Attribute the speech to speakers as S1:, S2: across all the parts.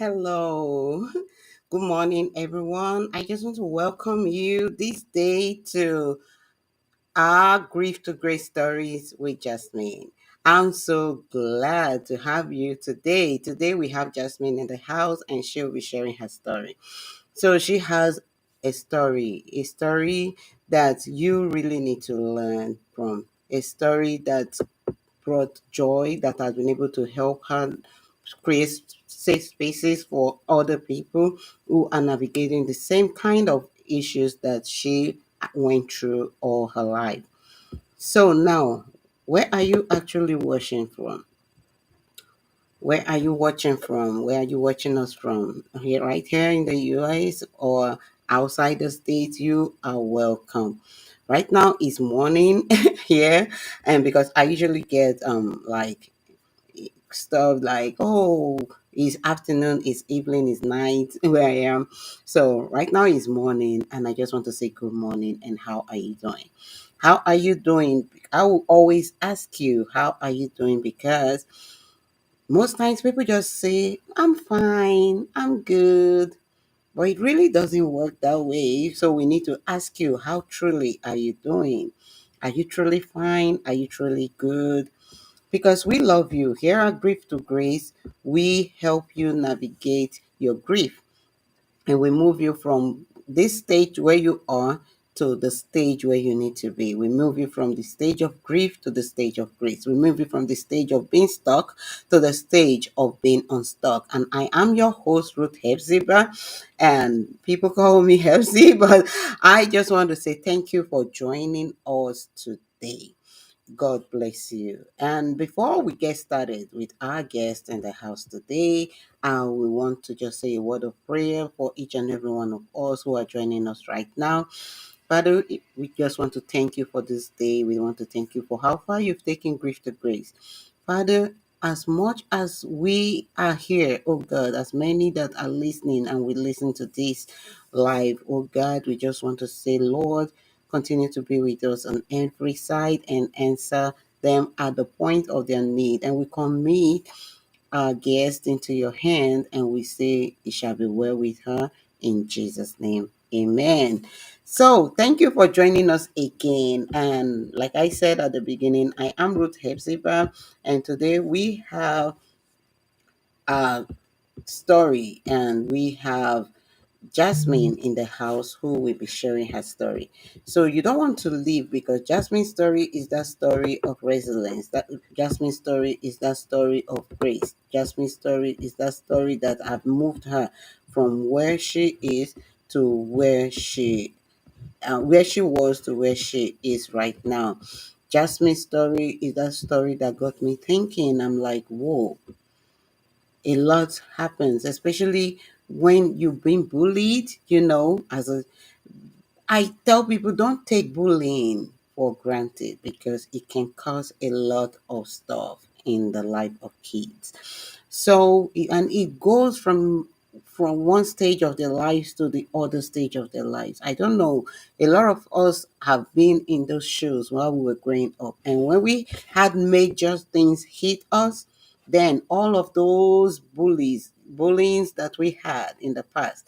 S1: Hello. Good morning, everyone. I just want to welcome you this day to our Grief to Grace stories with Jasmine. I'm so glad to have you today. Today we have Jasmine in the house and she'll be sharing her story. So she has a story that you really need to learn from, a story that brought joy, that has been able to help her create safe spaces for other people who are navigating the same kind of issues that she went through all her life. So now, where are you actually watching from? Where are you watching from? Where are you watching us from? Here, right here in the US or outside the states? You are welcome. Right now is morning here, and because I usually get like stuff like, oh, it's afternoon, it's evening, it's night where I am. So right now is morning, and I just want to say good morning and how are you doing? How are you doing? I will always ask you, how are you doing? Because most times people just say, I'm fine, I'm good. But it really doesn't work that way. So we need to ask you, how truly are you doing? Are you truly fine? Are you truly good? Because we love you. Here at Grief to Grace, we help you navigate your grief and we move you from this stage where you are to the stage where you need to be. We move you from the stage of grief to the stage of grace. We move you from the stage of being stuck to the stage of being unstuck. And I am your host, Ruth Hephzibah, and people call me Hephzibah, but I just want to say thank you for joining us today. God bless you. And before we get started with our guest in the house today, we want to just say a word of prayer for each and every one of us who are joining us right now. Father, we just want to thank you for this day. We want to thank you for how far you've taken Grief to Grace. Father, as much as we are here, oh God, as many that are listening and we listen to this live, oh God, we just want to say, Lord, continue to be with us on every side and answer them at the point of their need. And we commit our guest into your hand and we say it shall be well with her in Jesus' name. Amen. So thank you for joining us again. And like I said at the beginning, I am Ruth Hephzibah, and today we have a story and we have Jasmine in the house who will be sharing her story. So you don't want to leave because Jasmine's story is that story of resilience. That Jasmine's story is that story of grace. Jasmine's story is that story that have moved her from where she is to where she was to where she is right now. Jasmine's story is that story that got me thinking. I'm like, whoa, a lot happens, especially when you've been bullied, as a I tell people don't take bullying for granted because it can cause a lot of stuff in the life of kids. So and it goes from one stage of their lives to the other stage of their lives. I don't know. A lot of us have been in those shoes while we were growing up. And when we had major things hit us, then all of those bullyings that we had in the past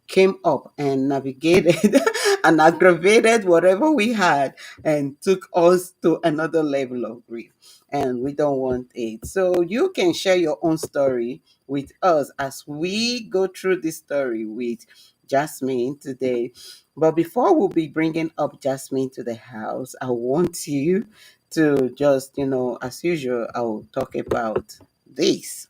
S1: came up and navigated and aggravated whatever we had and took us to another level of grief. And we don't want it. So you can share your own story with us as we go through this story with Jasmine today. But before we'll be bringing up Jasmine to the house, I want you to just, as usual, I'll talk about this,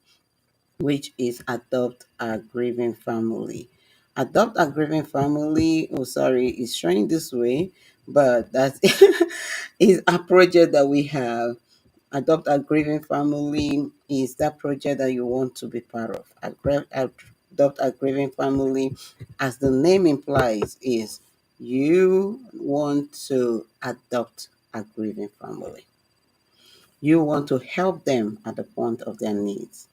S1: which is adopt a grieving family. Adopt a grieving family, oh sorry, is showing this way, but that is a project that we have. Adopt a grieving family is that project that you want to be part of. Adopt a grieving family, as the name implies, is you want to adopt a grieving family. You want to help them at the point of their needs.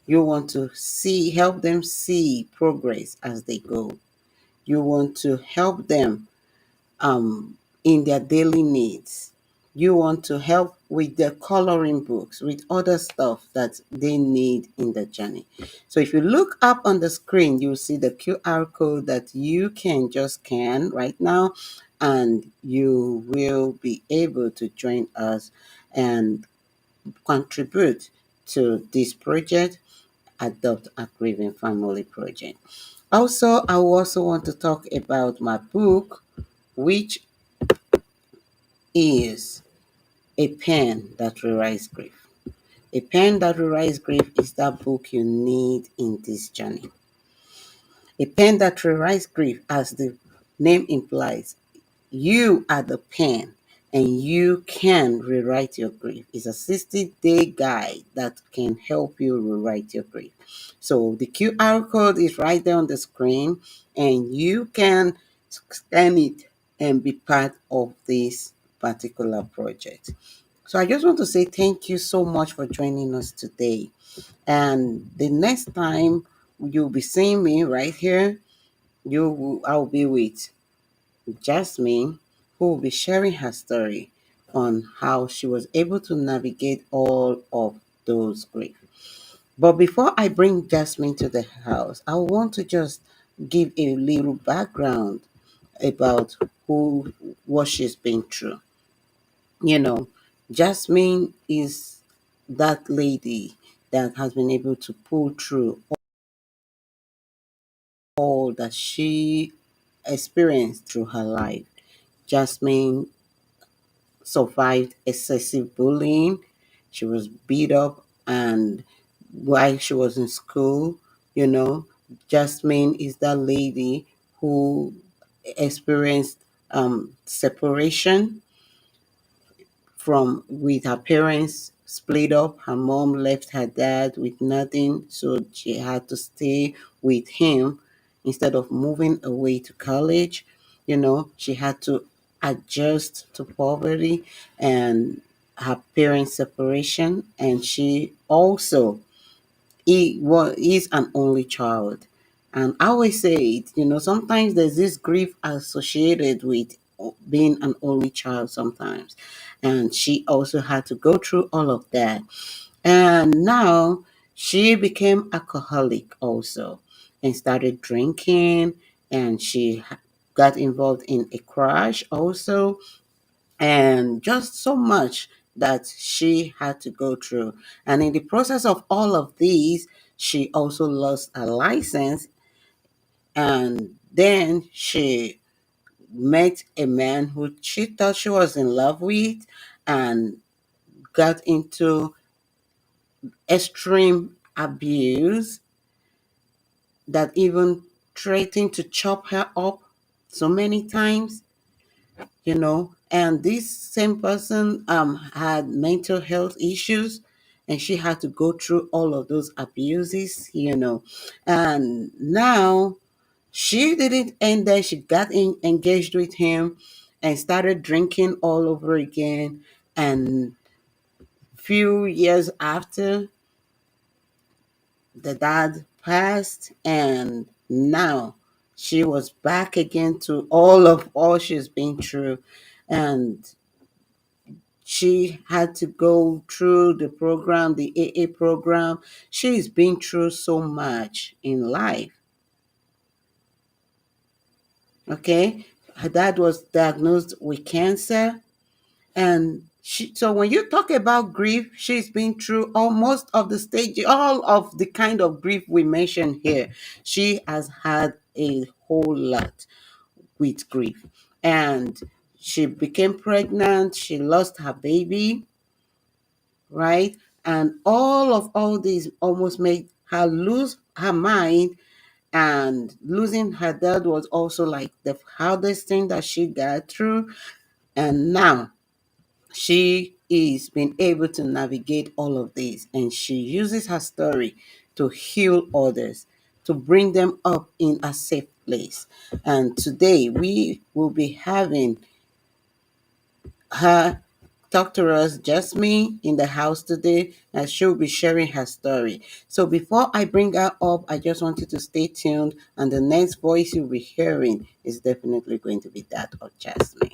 S1: You want to help them see progress as they go. You want to help them in their daily needs. you want to help with the coloring books, with other stuff that they need in the journey. So if you look up on the screen, you'll see the QR code that you can just scan right now, and you will be able to join us and contribute to this project, Adopt a Grieving Family Project. Also, I also want to talk about my book, which is A Pen That Rewrites Grief. A Pen That Rewrites Grief is that book you need in this journey. A pen that rewrites grief, as the name implies, you are the pen and you can rewrite your grief. It's a 60-day guide that can help you rewrite your grief. So the QR code is right there on the screen, and you can scan it and be part of this particular project. So I just want to say thank you so much for joining us today. And the next time you'll be seeing me right here, I'll be with Jasmine, who will be sharing her story on how she was able to navigate all of those grief. But before I bring Jasmine to the house, I want to just give a little background about who what she's been through. You know, Jasmine is that lady that has been able to pull through all that she experienced through her life. Jasmine survived excessive bullying. She was beat up, and while she was in school, you know, Jasmine is that lady who experienced separation from with her parents split up. Her mom left her dad with nothing, so she had to stay with him instead of moving away to college. You know, she had to adjust to poverty and her parents' separation, and she also is an only child. And I always say it, sometimes there's this grief associated with being an only child sometimes. And she also had to go through all of that. And now she became alcoholic also and started drinking, and she got involved in a crash also, and just so much that she had to go through. And in the process of all of these, she also lost her license, and then she met a man who she thought she was in love with, and got into extreme abuse that even threatened to chop her up so many times. And this same person had mental health issues, and she had to go through all of those abuses. And now she didn't end there. She got engaged with him and started drinking all over again. And few years after, the dad passed, and now she was back again to all she's been through. And she had to go through the program, the AA program. She's been through so much in life. Okay. Her dad was diagnosed with cancer. And so when you talk about grief, she's been through almost of the stage, all of the kind of grief we mentioned here. She has had a whole lot with grief. And she became pregnant. She lost her baby, right? And all these almost made her lose her mind. And losing her dad was also like the hardest thing that she got through. And now she is being able to navigate all of this, and she uses her story to heal others, to bring them up in a safe place. And today we will be having her talk to us, just me, in the house today, and she'll be sharing her story. So before I bring her up, I just want you to stay tuned, and the next voice you'll be hearing is definitely going to be that of Jasmine.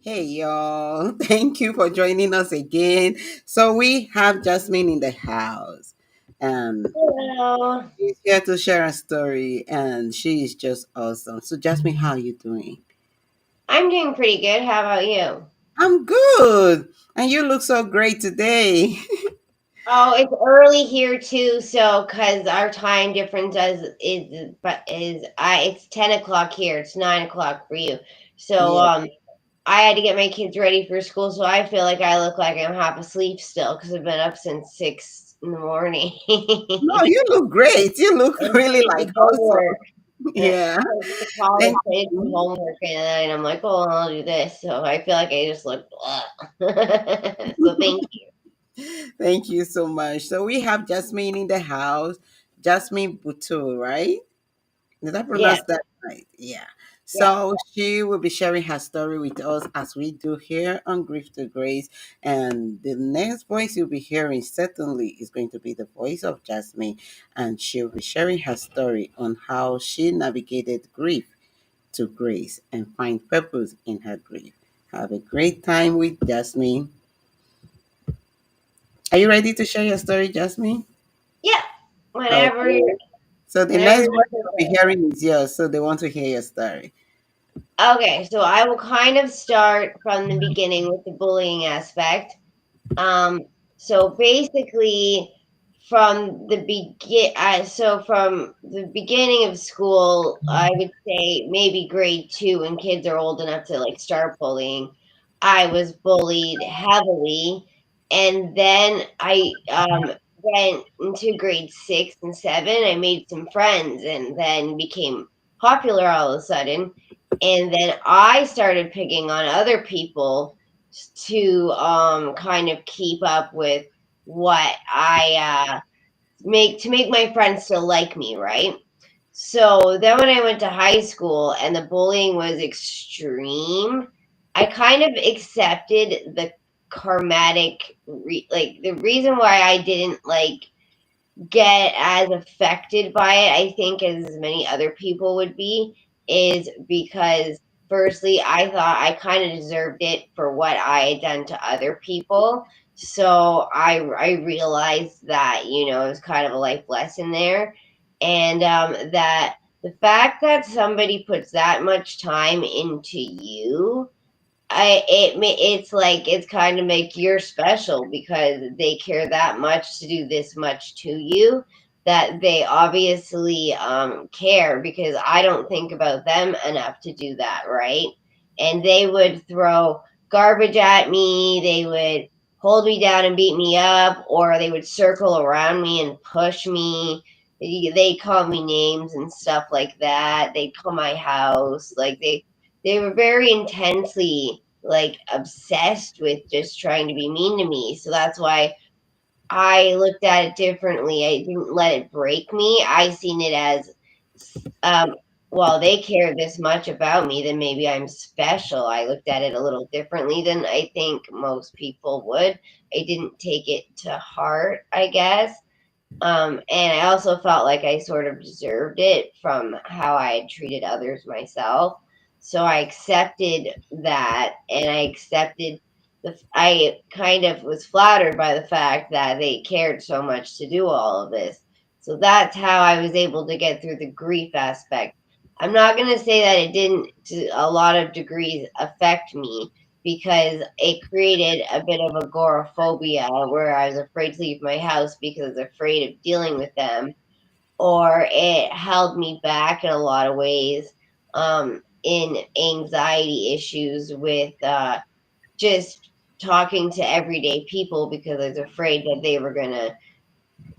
S1: Hey y'all, thank you for joining us again. So we have Jasmine in the house, and
S2: Hello.
S1: she's here to share a story, and she is just awesome. So Jasmine, how are you doing?
S2: I'm doing pretty good. How about you?
S1: I'm good, and you look so great today.
S2: Oh, it's early here too, so because our time difference is it's 10 o'clock here. It's 9 o'clock for you. So
S1: Yeah.
S2: I had to get my kids ready for school, so I feel like I look like I'm half asleep still because I've been up since 6 in the morning.
S1: No, you look great. You look
S2: And
S1: really
S2: did
S1: like
S2: the
S1: awesome.
S2: homework.
S1: Yeah.
S2: To college,
S1: Thank
S2: I did some
S1: you.
S2: homework, and then I'm like, oh, I'll do this. So I feel like I just look. So thank you.
S1: Thank you so much. So we have Jasmine in the house. Jasmine Bootle, right? Did I
S2: Yeah,
S1: pronounce that right? Yeah.
S2: yeah.
S1: So she will be sharing her story with us as we do here on Grief2Grace. And the next voice you'll be hearing certainly is going to be the voice of Jasmine. And she'll be sharing her story on how she navigated grief to grace and find purpose in her grief. Have a great time with Jasmine. Are you ready to share your story, Jasmine?
S2: Yeah, whenever
S1: Okay.
S2: you're,
S1: So the
S2: whenever
S1: next
S2: you're
S1: voice you'll be hearing is yours. So they want to hear your story.
S2: okay. So I will kind of start from the beginning with the bullying aspect. Um, so basically, from the beginning of school, I would say maybe grade two, when kids are old enough to like start bullying. I was bullied heavily, and then I went into grade six and seven. I made some friends, and then became popular all of a sudden. And then I started picking on other people to kind of keep up with what I make my friends still like me, right? So then when I went to high school and the bullying was extreme, I kind of accepted the like the reason why I didn't like get as affected by it, I think, as many other people would be, is because firstly, I thought I kind of deserved it for what I had done to other people. So I realized that, it was kind of a life lesson there. And that the fact that somebody puts that much time into you, it's like it's kind of make you're special because they care that much to do this much to you, that they obviously care, because I don't think about them enough to do that, right? And they would throw garbage at me, they would hold me down and beat me up, or they would circle around me and push me. They call me names and stuff like that. They'd call my house, like they were very intensely like obsessed with just trying to be mean to me. So that's why I looked at it differently. I didn't let it break me. I seen it as, um, well, they care this much about me, then maybe I'm special. I looked at it a little differently than I think most people would. I didn't take it to heart, I guess. And I also felt like I sort of deserved it from how I had treated others myself. So I accepted that, and I kind of was flattered by the fact that they cared so much to do all of this. So that's how I was able to get through the grief aspect. I'm not going to say that it didn't, to a lot of degrees, affect me, because it created a bit of agoraphobia where I was afraid to leave my house because I was afraid of dealing with them, or it held me back in a lot of ways, in anxiety issues with just talking to everyday people, because I was afraid that they were going to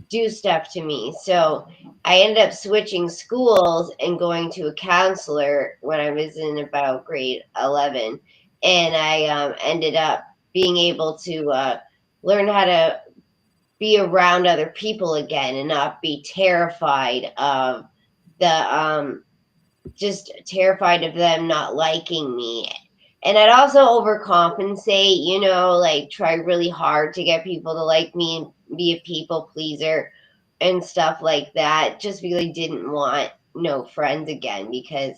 S2: do stuff to me. So I ended up switching schools and going to a counselor when I was in about grade 11. And I ended up being able to learn how to be around other people again and not be terrified of just terrified of them not liking me. And I'd also overcompensate, like try really hard to get people to like me and be a people pleaser and stuff like that, just because I didn't want no friends again, because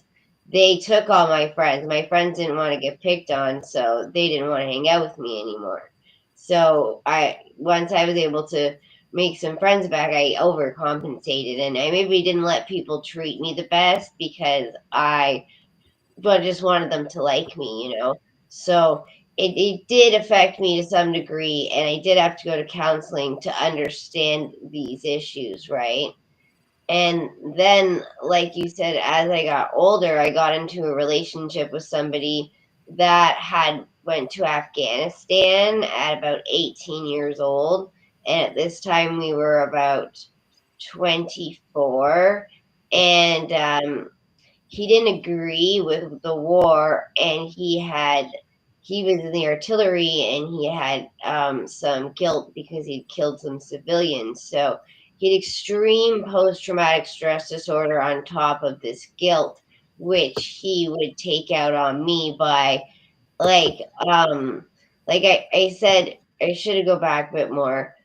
S2: they took all my friends. My friends didn't want to get picked on, so they didn't want to hang out with me anymore. So I once I was able to make some friends back, I overcompensated and I maybe didn't let people treat me the best because I but just wanted them to like me, you know. So it did affect me to some degree, and I did have to go to counseling to understand these issues, right? And then, like you said, as I got older, I got into a relationship with somebody that had went to Afghanistan at about 18 years old. And at this time, we were about 24. And he didn't agree with the war, and he was in the artillery, and he had some guilt because he'd killed some civilians. So he had extreme post-traumatic stress disorder on top of this guilt, which he would take out on me by like I said, I should have go back a bit more.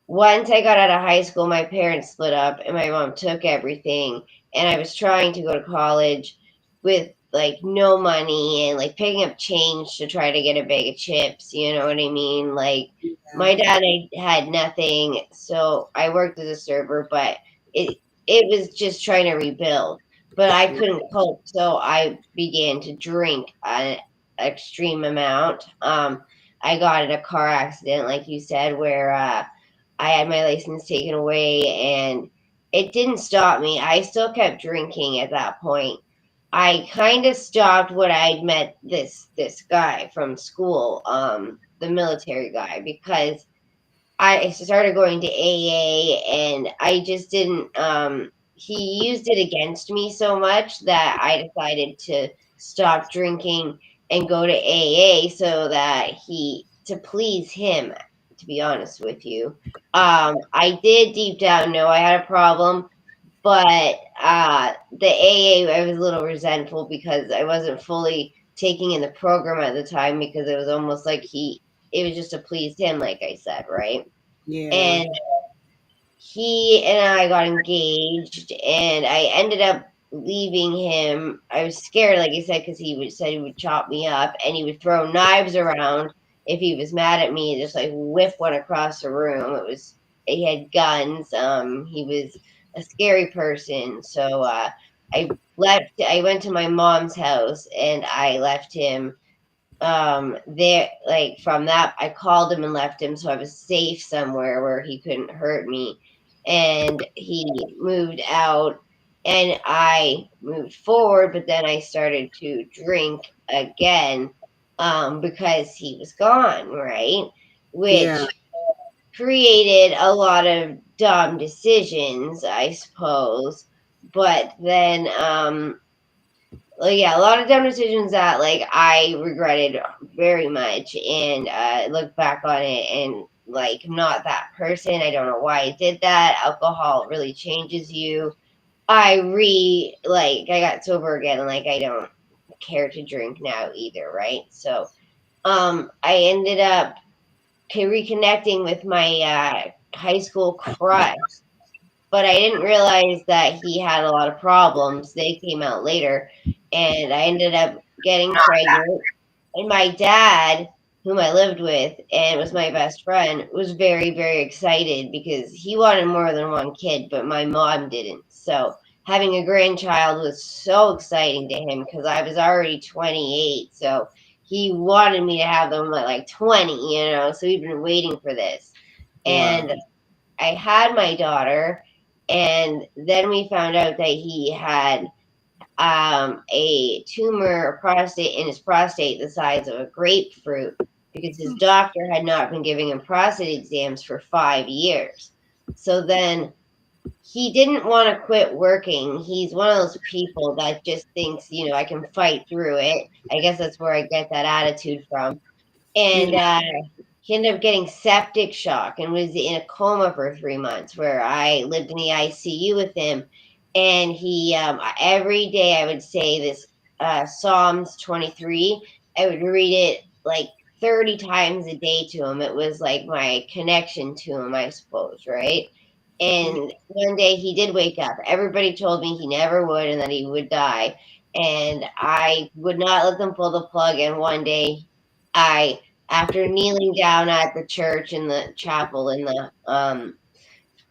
S2: Once I got out of high school, my parents split up and my mom took everything. And I was trying to go to college with like no money and like picking up change to try to get a bag of chips. You know what I mean? Like
S1: Yeah.
S2: my dad had nothing. So I worked as a server, but it was just trying to rebuild. But I couldn't cope. So I began to drink an extreme amount. I got in a car accident, like you said, where I had my license taken away and it didn't stop me. I still kept drinking at that point. I kind of stopped when I'd met this guy from school, the military guy, because I started going to AA and I just didn't he used it against me so much that I decided to stop drinking and go to AA so that he to please him, to be honest with you. I did deep down know I had a problem, but the AA I was a little resentful because I wasn't fully taking in the program at the time because it was almost like he it was just to please him, like I said, right?
S1: Yeah.
S2: And he and I got engaged, and I ended up leaving him. I was scared, like I said, because said he would chop me up, and he would throw knives around if he was mad at me, just like whip one across the room. He had guns. He was a scary person. So I left. I went to my mom's house, and I left him there. Like from that, I called him and left him so I was safe somewhere where he couldn't hurt me. And he moved out and I moved forward, but then I started to drink again because he was gone, right?
S1: Yeah.
S2: Which created a lot of dumb decisions, I suppose. But then like, yeah, a lot of dumb decisions that like I regretted very much, and look back on it and like I'm not that person. I don't know why I did that. Alcohol really changes you. I got sober again, and like I don't care to drink now either, right? So I ended up reconnecting with my high school crush, but I didn't realize that he had a lot of problems. They came out later, and I ended up getting pregnant. And my dad, whom I lived with and was my best friend, was very, very excited because he wanted more than one kid, but my mom didn't. So having a grandchild was so exciting to him because I was already 28. So he wanted me to have them at like 20, you know, so he'd been waiting for this.
S1: Wow.
S2: And I had my daughter, and then we found out that he had a tumor prostate in his prostate the size of a grapefruit because his doctor had not been giving him prostate exams for 5 years. So then he didn't want to quit working. He's one of those people that just thinks, you know, I can fight through it. I guess that's where I get that attitude from. And
S1: Yeah.
S2: he ended up getting septic shock and was in a coma for 3 months, where I lived in the ICU with him. And he, every day I would say this Psalms 23. I would read it like 30 times a day to him. It was like my connection to him, I suppose, right?
S1: Yeah.
S2: And one day he did wake up. Everybody told me he never would and that he would die. and I would not let them pull the plug. And one day, I, after kneeling down at the church in the chapel in the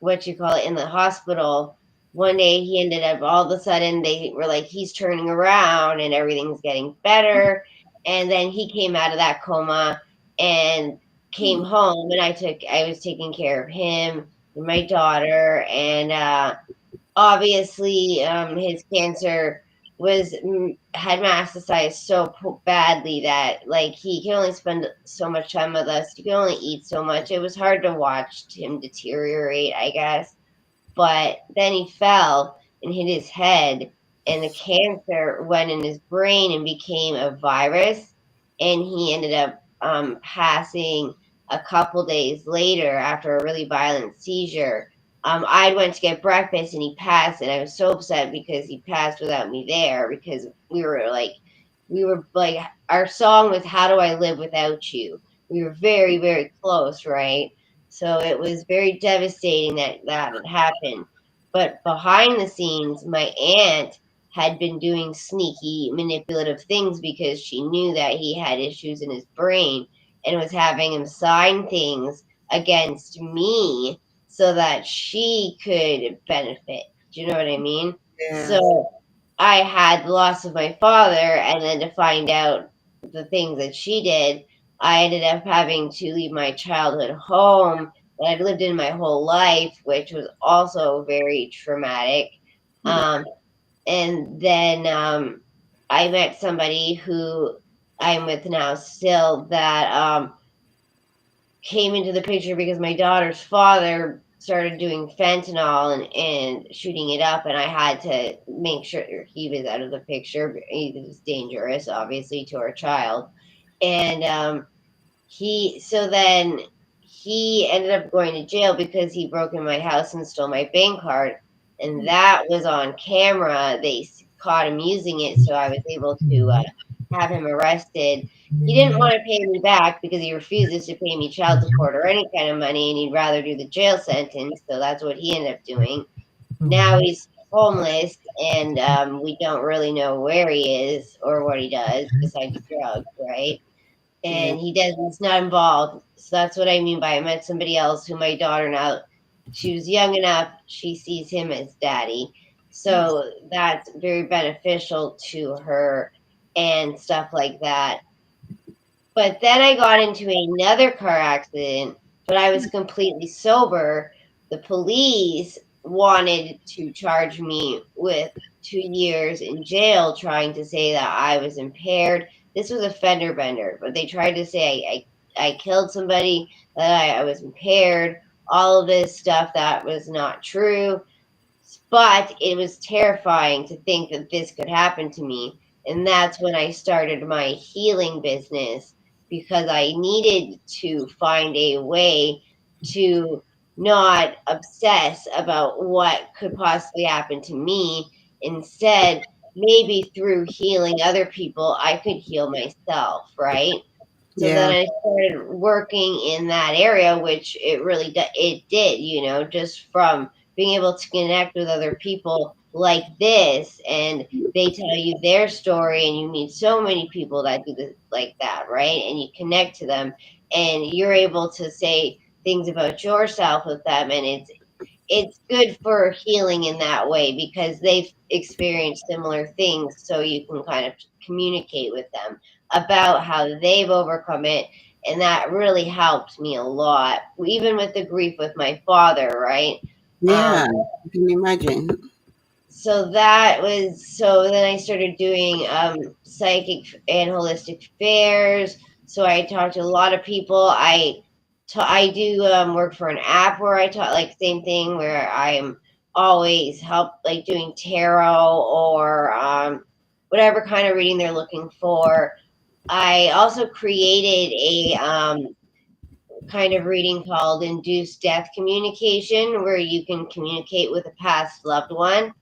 S2: what you call it in the hospital, one day he ended up all of a sudden they were like he's turning around and everything's getting better, and then he came out of that coma and came home, and I was taking care of him and my daughter, and obviously his cancer was had metastasized so badly that like he can only spend so much time with us, he can only eat so much. It was hard to watch him deteriorate, I guess. But then he fell and hit his head, and the cancer went in his brain and became a virus, and he ended up passing a couple days later after a really violent seizure. I went to get breakfast and he passed, and I was so upset because he passed without me there, because we were like, our song was "How Do I Live Without You." We were very, very close, right? So it was very devastating that that had happened. But behind the scenes, my aunt had been doing sneaky, manipulative things because she knew that he had issues in his brain, and was having him sign things against me so that she could benefit. Do you know what I mean?
S1: Yes.
S2: So I had the loss of my father, and then to find out the things that she did, I ended up having to leave my childhood home that I'd lived in my whole life, which was also very traumatic. Um, and then I met somebody who I'm with now still that came into the picture because my daughter's father started doing fentanyl and shooting it up, and I had to make sure he was out of the picture. He was dangerous, obviously, to our child. And then he ended up going to jail because he broke in my house and stole my bank card, and that was on camera. They caught him using it, so I was able to have him arrested. He didn't want to pay me back because he refuses to pay me child support or any kind of money, and he'd rather do the jail sentence, so that's what he ended up doing. Now he's homeless, and we don't really know where he is or what he does besides drugs, right?
S1: Yeah.
S2: And he's not involved. So that's what I mean by I met somebody else who my daughter now, she was young enough, she sees him as daddy. So that's very beneficial to her and stuff like that. But then I got into another car accident, but I was completely sober. The police wanted to charge me with 2 years in jail, trying to say that I was impaired. This was a fender bender, but they tried to say I killed somebody, that I was impaired, all of this stuff that was not true. But it was terrifying to think that this could happen to me. And that's when I started my healing business, because I needed to find a way to not obsess about what could possibly happen to me. Instead, maybe through healing other people, I could heal myself, right? So then
S1: Yeah.
S2: I started working in that area, which it did, just from being able to connect with other people like this, and they tell you their story, and you meet so many people that do this like that, right? And you connect to them, and you're able to say things about yourself with them, and it's good for healing in that way because they've experienced similar things, so you can kind of communicate with them about how they've overcome it. And that really helped me a lot, even with the grief with my father, right? um
S1: Yeah. You can imagine.
S2: so then I started doing psychic and holistic fairs. So I talked to a lot of people. I do work for an app where I talk, like, same thing, where I'm always help, like, doing tarot or whatever kind of reading they're looking for. I also created a kind of reading called induced death communication, where you can communicate with a past loved one,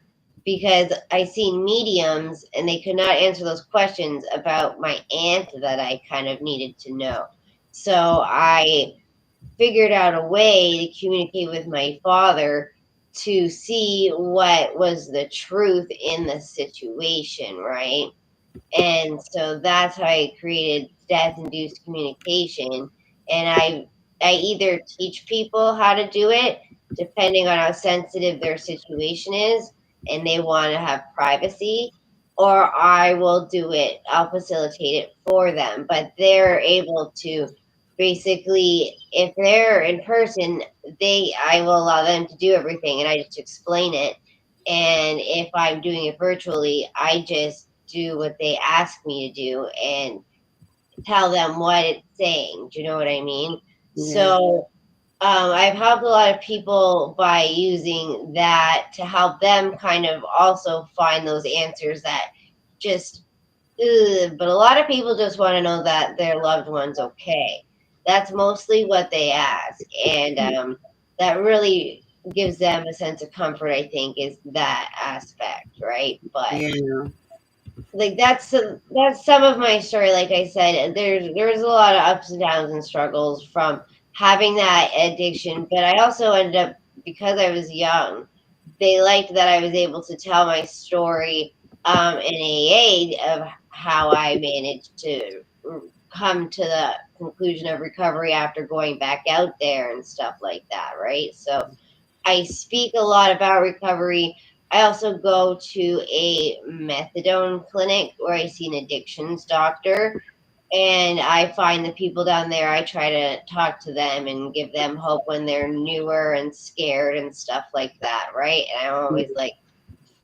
S2: because I seen mediums and they could not answer those questions about my aunt that I kind of needed to know. So I figured out a way to communicate with my father to see what was the truth in the situation, right? And so that's how I created death induced communication. And I either teach people how to do it depending on how sensitive their situation is and they want to have privacy, or I will do it, I'll facilitate it for them. But they're able to basically, if they're in person, I will allow them to do everything and I just explain it. And if I'm doing it virtually, I just do what they ask me to do and tell them what it's saying. Do you know what I mean?
S1: Yeah.
S2: So I've helped a lot of people by using that to help them kind of also find those answers that just, ugh, but a lot of people just want to know that their loved one's okay. That's mostly what they ask. And that really gives them a sense of comfort, I think, is that aspect, right? But
S1: Yeah.
S2: like that's some of my story. Like I said, there's a lot of ups and downs and struggles from having that addiction, but I also ended up, because I was young, they liked that I was able to tell my story in AA of how I managed to come to the conclusion of recovery after going back out there and stuff like that, right? So I speak a lot about recovery. I also go to a methadone clinic where I see an addictions doctor. And I find the people down there, I try to talk to them and give them hope when they're newer and scared and stuff like that, right? And I'm always like,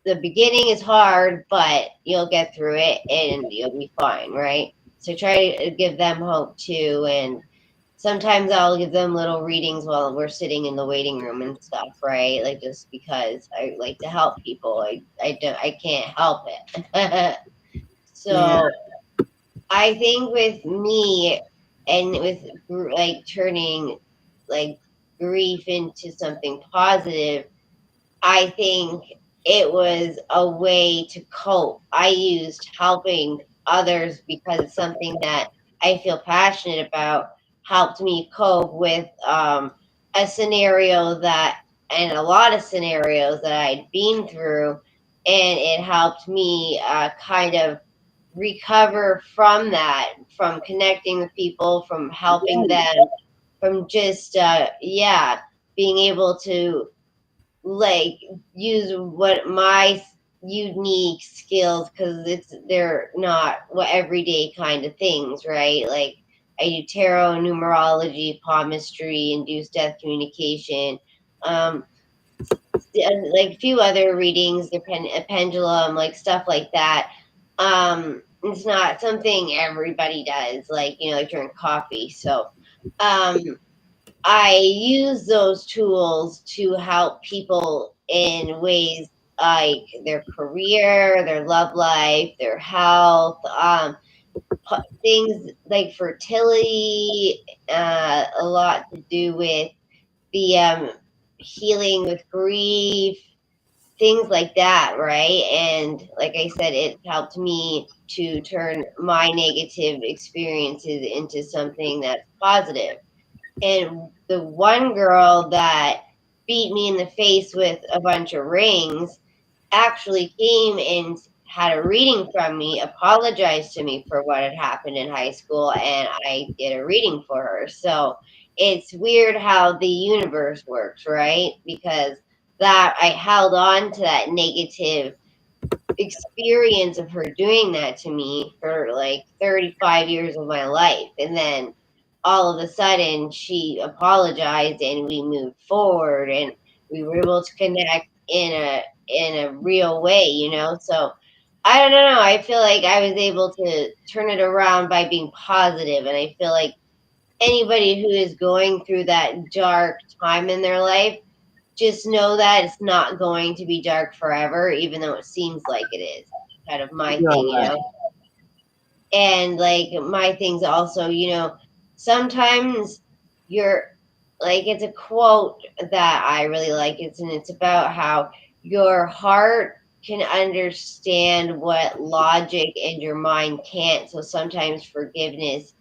S2: the beginning is hard, but you'll get through it and you'll be fine, right? So try to give them hope too. And sometimes I'll give them little readings while we're sitting in the waiting room and stuff, right? Like just because I like to help people. I can't help it.
S1: Yeah.
S2: So I think with me and with like turning like grief into something positive, I think it was a way to cope. I used helping others because it's something that I feel passionate about, helped me cope with a scenario that, and a lot of scenarios that I'd been through. And it helped me kind of recover from that, from connecting with people, from helping
S1: Yeah.
S2: them, from just, yeah, being able to like use what my unique skills, because they're not what everyday kind of things, right? Like I do tarot, numerology, palmistry, induced death communication, um like a few other readings, a pendulum, like stuff like that. It's not something everybody does, like, like drink coffee. So um I use those tools to help people in ways like their career, their love life, their health, things like fertility, a lot to do with the healing with grief, things like that, right? And like I said, it helped me to turn my negative experiences into something that's positive. And the one girl that beat me in the face with a bunch of rings actually came and had a reading from me, apologized to me for what had happened in high school, and I did a reading for her. So it's weird how the universe works, right? Because that I held on to that negative experience of her doing that to me for like 35 years of my life. And then all of a sudden she apologized and we moved forward and we were able to connect in a real way, So I don't know. I feel like I was able to turn it around by being positive, and I feel like anybody who is going through that dark time in their life, just know that it's not going to be dark forever, even though it seems like it is. Kind of my
S1: You're
S2: thing.
S1: right.
S2: And like my things also, sometimes you're like, it's a quote that I really like. It's about how your heart can understand what logic and your mind can't. So sometimes forgiveness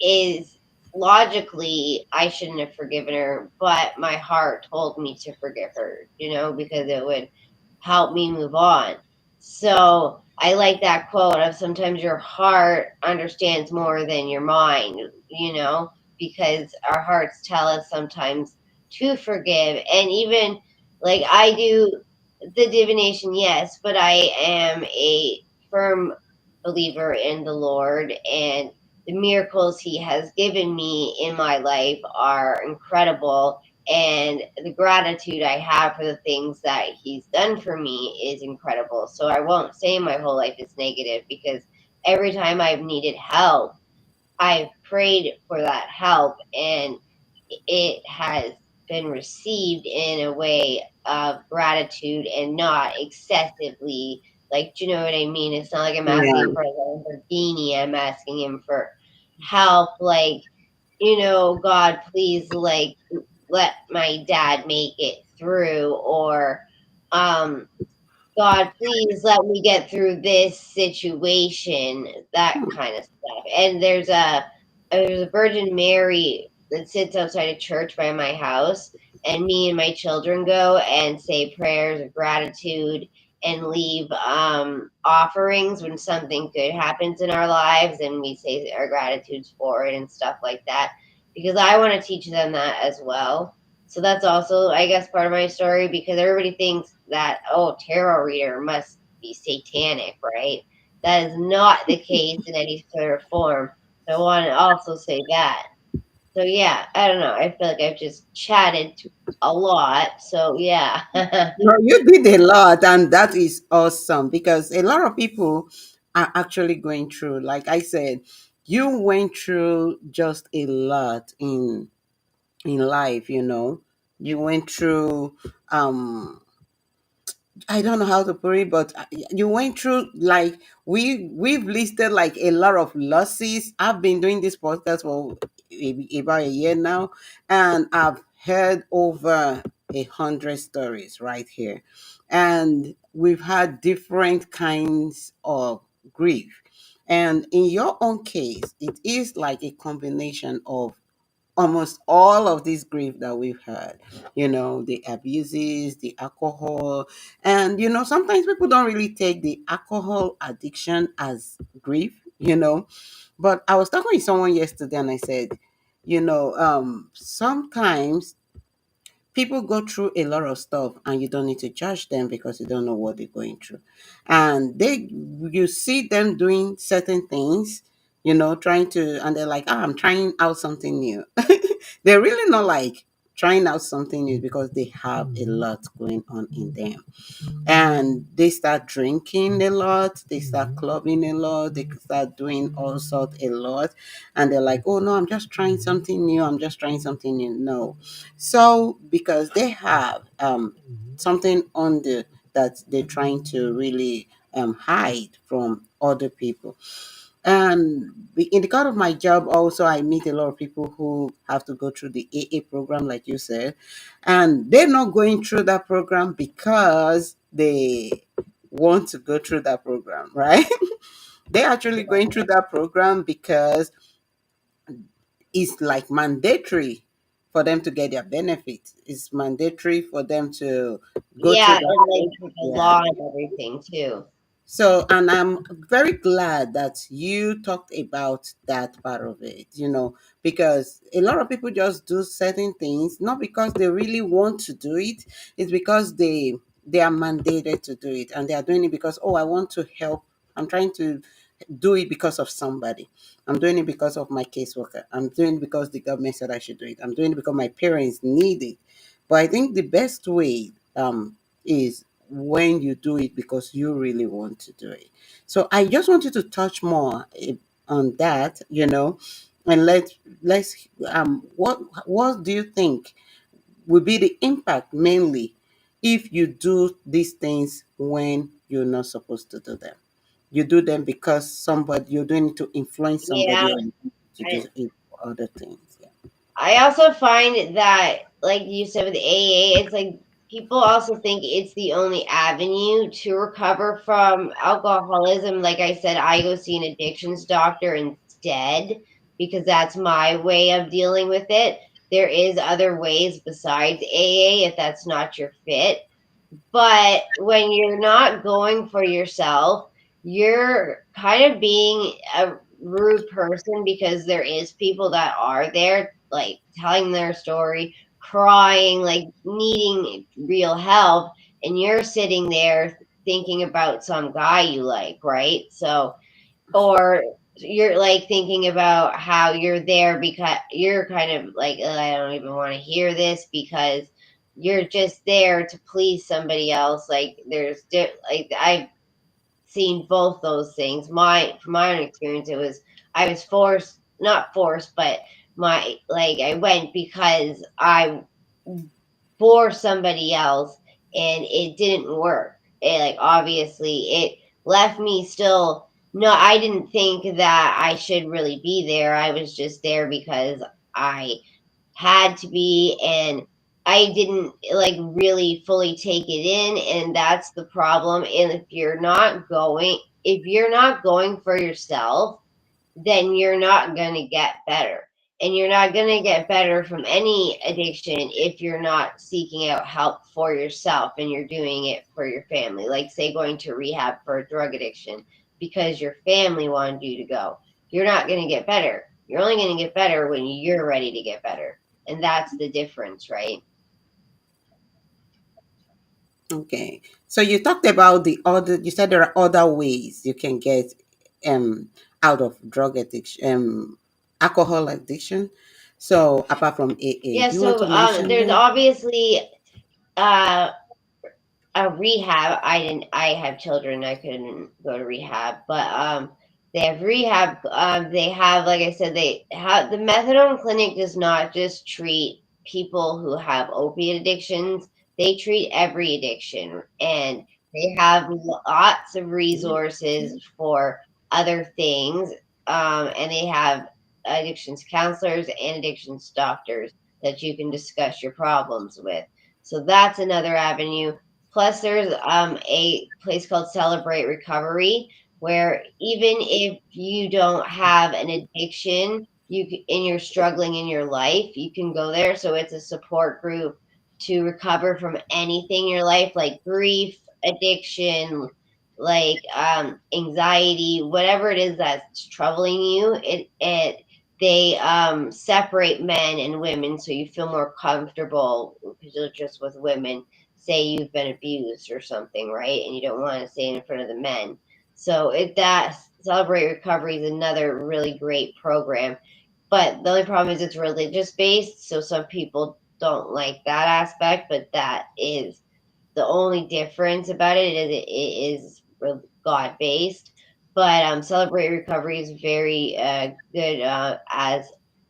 S2: is logically I shouldn't have forgiven her, but my heart told me to forgive her, because it would help me move on. So I like that quote of sometimes your heart understands more than your mind, because our hearts tell us sometimes to forgive. And even like I do the divination, yes, but I am a firm believer in the Lord, and the miracles He has given me in my life are incredible. And the gratitude I have for the things that He's done for me is incredible. So I won't say my whole life is negative, because every time I've needed help, I've prayed for that help, and it has been received in a way of gratitude and not excessively. Like, do you know what I mean? It's not like I'm asking him
S1: Yeah.
S2: for like a Lamborghini. I'm asking him for help. Like, God, please, like, let my dad make it through, or um God, please let me get through this situation, that kind of stuff. And there's a Virgin Mary that sits outside a church by my house, and me and my children go and say prayers of gratitude and leave offerings when something good happens in our lives, and we say our gratitudes for it and stuff like that, because I want to teach them that as well. So that's also, I guess, part of my story, because everybody thinks that, oh, tarot reader must be satanic, right? That is not the case in any sort of form. So I want to also say that. So yeah, I don't know. I feel like I've just chatted a lot. So yeah.
S1: No, you did a lot, and that is awesome because a lot of people are actually going through, like I said, you went through just a lot in life, you know. You went through I don't know how to put it, but you went through like we've listed like a lot of losses. I've been doing this podcast for about a year now, and I've heard over 100 stories right here, and we've had different kinds of grief. And in your own case, it is like a combination of almost all of this grief that we've had, you know, the abuses, the alcohol. And you know, sometimes people don't really take the alcohol addiction as grief, you know. But I was talking with someone yesterday and I said, you know, sometimes people go through a lot of stuff and you don't need to judge them because you don't know what they're going through. And you see them doing certain things, you know, trying to, and they're like, ah, I'm trying out something new. They're really not like trying out something new because they have a lot going on in them, and they start drinking a lot, they start clubbing a lot, they start doing all sorts a lot, and they're like, oh no, I'm just trying something new, I'm just trying something new. No. So because they have something on the that they're trying to really hide from other people. And in the course of my job, also, I meet a lot of people who have to go through the AA program, like you said, and they're not going through that program because they want to go through that program, right? They're actually going through that program because it's like mandatory for them to get their benefits. It's mandatory for them to go through
S2: Yeah,
S1: that.
S2: and like with the
S1: Yeah.
S2: law and everything too.
S1: So, and I'm very glad that you talked about that part of it, you know, because a lot of people just do certain things not because they really want to do it, it's because they are mandated to do it, and they are doing it because, oh, I want to help. I'm trying to do it because of somebody. I'm doing it because of my caseworker. I'm doing it because the government said I should do it. I'm doing it because my parents need it. But I think the best way is when you do it because you really want to do it. So I just wanted to touch more on that, you know, and let's what do you think will be the impact mainly if you do these things when you're not supposed to do them? You do them because somebody you're doing it to influence
S2: Yeah.
S1: somebody or to do
S2: I,
S1: it for other things. Yeah.
S2: I also find that, like you said with AA, it's like people also think it's the only avenue to recover from alcoholism. Like I said, I go see an addictions doctor instead. because that's my way of dealing with it. There is other ways besides AA if that's not your fit. But when you're not going for yourself, you're kind of being a rude person, because there is people that are there, like telling their story, crying, like needing real help, and you're sitting there thinking about some guy you like, right? So, or you're like thinking about how you're there because you're kind of like, "Ugh, I don't even want to hear this," because you're just there to please somebody else. Like like I've seen both those things. From my own experience, it was, I was forced, not forced, but my like I went because I for somebody else, and it didn't work. Like obviously it left me still, no, I didn't think that I should really be there. I was just there because I had to be, and I didn't like really fully take it in, and that's the problem. And if you're not going for yourself, then you're not going to get better. And you're not going to get better from any addiction if you're not seeking out help for yourself and you're doing it for your family. Like, say, going to rehab for a drug addiction because your family wanted you to go. You're not going to get better. You're only going to get better when you're ready to get better. And that's the difference, right?
S1: Okay. So you talked about the other, you said there are other ways you can get um out of drug addiction, alcohol addiction. So apart from AA,
S2: Yeah,
S1: do you want
S2: so
S1: to mention
S2: there's
S1: them?
S2: obviously uh, a rehab. I have children, I couldn't go to rehab, but they have rehab. They have, like I said, they have the methadone clinic does not just treat people who have opiate addictions. They treat every addiction, and they have lots of resources
S1: Okay.
S2: for other things. And they have addictions counselors and addictions doctors that you can discuss your problems with. So that's another avenue. Plus, there's a place called Celebrate Recovery, where even if you don't have an addiction, and you're struggling in your life, you can go there. So it's a support group to recover from anything in your life, like grief, addiction, like anxiety, whatever it is that's troubling you. It they separate men and women, so you feel more comfortable because you're just with women. Say you've been abused or something, right? And you don't want to say it in front of the men. So it that Celebrate Recovery is another really great program. But the only problem is it's religious based, so some people don't like that aspect, but that is the only difference about it is God based. But Celebrate Recovery is very good as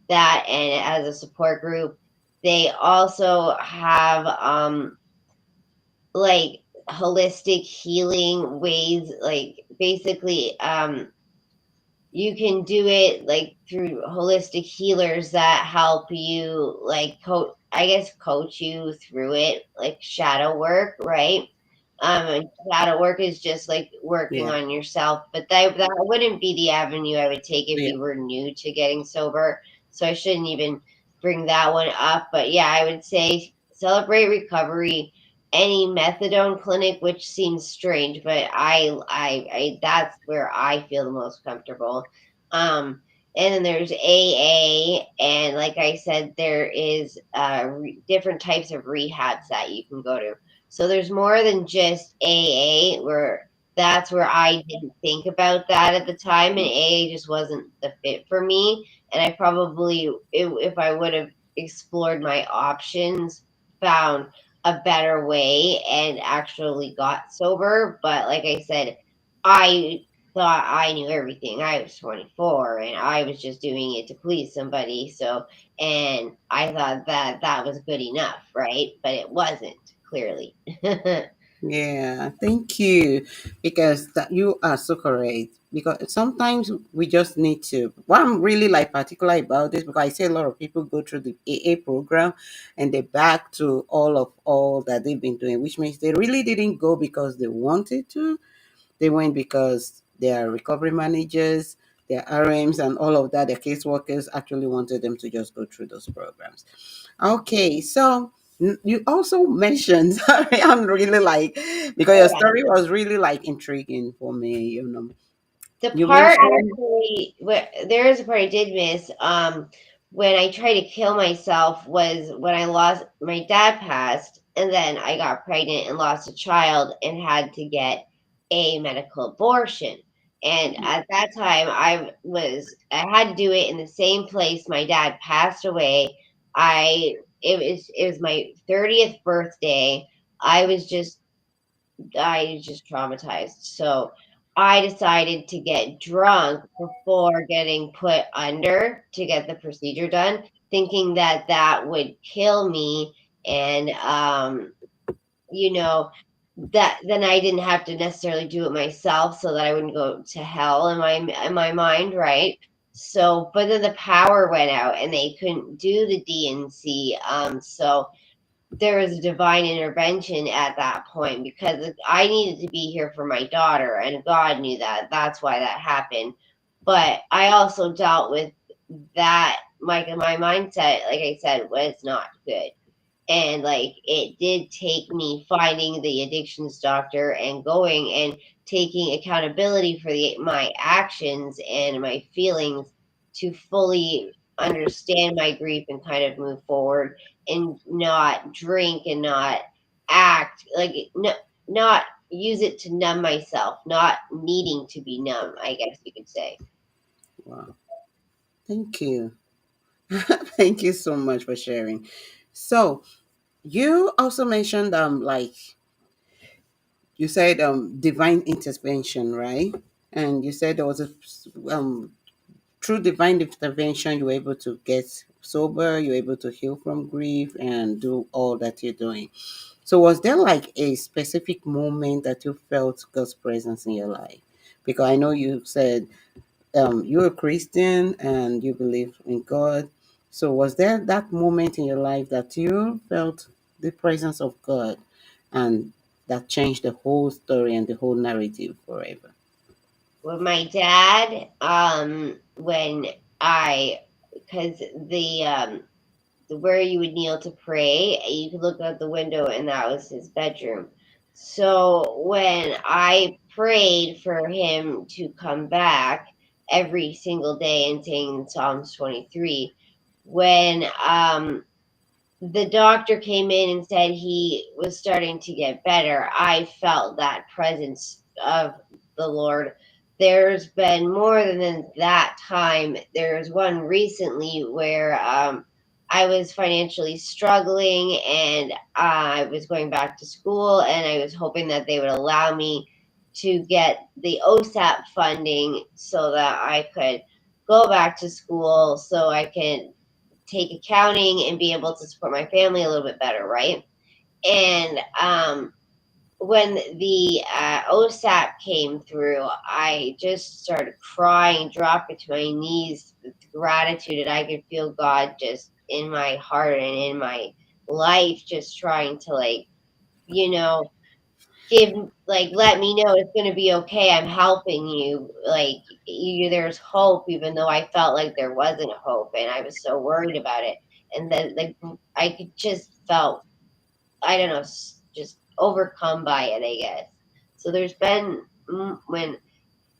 S2: that, and as a support group. They also have like holistic healing ways, like basically you can do it like through holistic healers that help you, like coach you through it, like shadow work, right? And shadow work is just like working
S1: Yeah.
S2: on yourself, but that wouldn't be the avenue I would take if
S1: Yeah.
S2: you were new to getting sober. So I shouldn't even bring that one up. But yeah, I would say Celebrate Recovery, any methadone clinic, which seems strange, but I that's where I feel the most comfortable. Um, and then there's AA, and like I said, there is different types of rehabs that you can go to. So there's more than just AA, where that's where I didn't think about that at the time, and AA just wasn't the fit for me. And I probably, if I would have explored my options, found a better way and actually got sober. But like I said, I thought I knew everything. I was 24 and I was just doing it to please somebody. So, and I thought that that was good enough, right? But it wasn't, clearly.
S1: Yeah, thank you. Because that you are so correct. Because sometimes we just need to. What I'm really like particular about this, because I see a lot of people go through the AA program and they're back to all that they've been doing, which means they really didn't go because they wanted to. They went because they are recovery managers. their RMs and all of that, their caseworkers actually wanted them to just go through those programs. Okay, so you also mentioned, sorry, I'm really like, because your
S2: Oh, yeah.
S1: story was really like intriguing for me,
S2: The
S1: You
S2: part
S1: mentioned,
S2: actually, where there is a part I did miss. When I tried to kill myself was when I lost my dad passed, and then I got pregnant and lost a child and had to get a medical abortion. And at that time, I had to do it in the same place my dad passed away. It was my 30th birthday. I was just I just traumatized. So I decided to get drunk before getting put under to get the procedure done, thinking that that would kill me. And, you know, that then I didn't have to necessarily do it myself so that I wouldn't go to hell in my mind, right? So, but then the power went out and they couldn't do the DNC. So there was a divine intervention at that point because I needed to be here for my daughter, and God knew that. That's why that happened. But I also dealt with that. My mindset, like I said, was not good. And like it did take me finding the addictions doctor and going and taking accountability for my actions and my feelings to fully understand my grief and kind of move forward and not drink and not act like not use it to numb myself, not needing to be numb, I guess you could say.
S1: wow, thank you. Thank you so much for sharing. So, you also mentioned, like you said, divine intervention, right? And you said there was a, through divine intervention, you were able to get sober, you were able to heal from grief and do all that you're doing. So, was there like a specific moment that you felt God's presence in your life? Because I know you said, you're a Christian and you believe in God. So, was there that moment in your life that you felt the presence of God and that changed the whole story and the whole narrative forever?
S2: With my dad, when I because where you would kneel to pray, you could look out the window, and that was his bedroom. So when I prayed for him to come back every single day and saying Psalms 23, when the doctor came in and said he was starting to get better, I felt that presence of the Lord. There's been more than that time. There's one recently where I was financially struggling and I was going back to school, and I was hoping that they would allow me to get the OSAP funding so that I could go back to school so I can take accounting and be able to support my family a little bit better, right? And when the OSAP came through, I just started crying, dropping to my knees with gratitude, and I could feel God just in my heart and in my life, just trying to you know, give let me know it's going to be okay. I'm helping you. There's hope, even though I felt like there wasn't hope, and I was so worried about it. And then I could just felt, I don't know, just overcome by it, I guess. So there's been when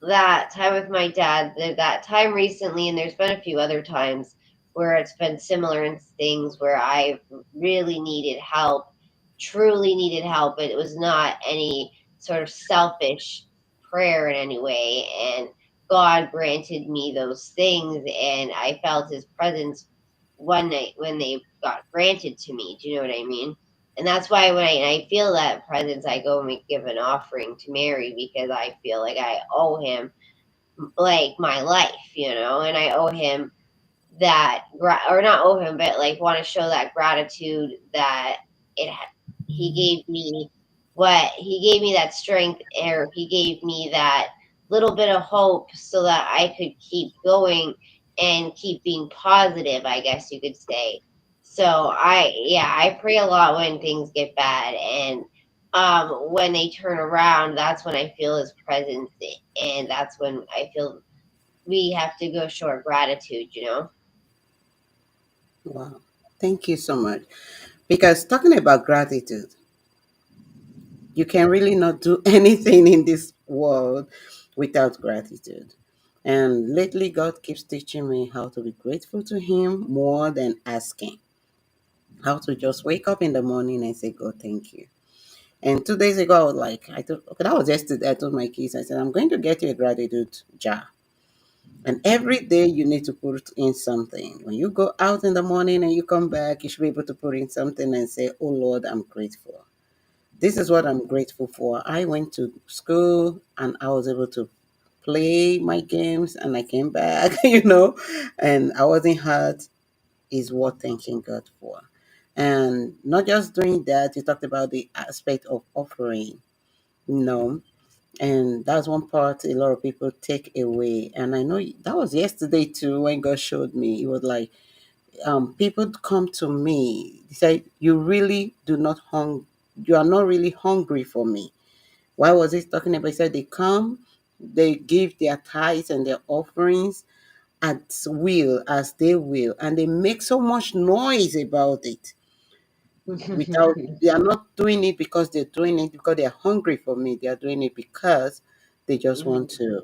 S2: that time with my dad, that time recently, and there's been a few other times where it's been similar in things where I really needed help, truly needed help. It was not any sort of selfish prayer in any way. And God granted me those things, and I felt his presence one night when they got granted to me. Do you know what I mean? And that's why when I feel that presence, I go and give an offering to Mary because I feel like I owe him my life, and I owe him or not owe him, but want to show that gratitude that it he gave me he gave me that strength, or he gave me that little bit of hope so that I could keep going and keep being positive, I guess you could say. So I pray a lot when things get bad, and when they turn around, that's when I feel his presence, and that's when I feel we have to go show our gratitude, you know?
S1: Wow. Thank you so much. Because talking about gratitude, you can really not do anything in this world without gratitude. And lately, God keeps teaching me how to be grateful to Him more than asking. How to just wake up in the morning and say, God, thank you. And 2 days ago, I was like, I thought, okay, that was yesterday. I told my kids, I said, I'm going to get you a gratitude jar. And every day you need to put in something. When you go out in the morning and you come back, you should be able to put in something and say, oh Lord, I'm grateful. This is what I'm grateful for. I went to school and I was able to play my games and I came back, and I wasn't hurt, is worth thanking God for. And not just doing that, you talked about the aspect of offering, you know, and that's one part a lot of people take away. And I know that was yesterday too when God showed me. It was like, people come to me, they say, you really do not you are not really hungry for me. Why was he talking about? He said they come, they give their tithes and their offerings at will, as they will, and they make so much noise about it. Without, they are not doing it because they're doing it because they're hungry for me. They are doing it because they just want to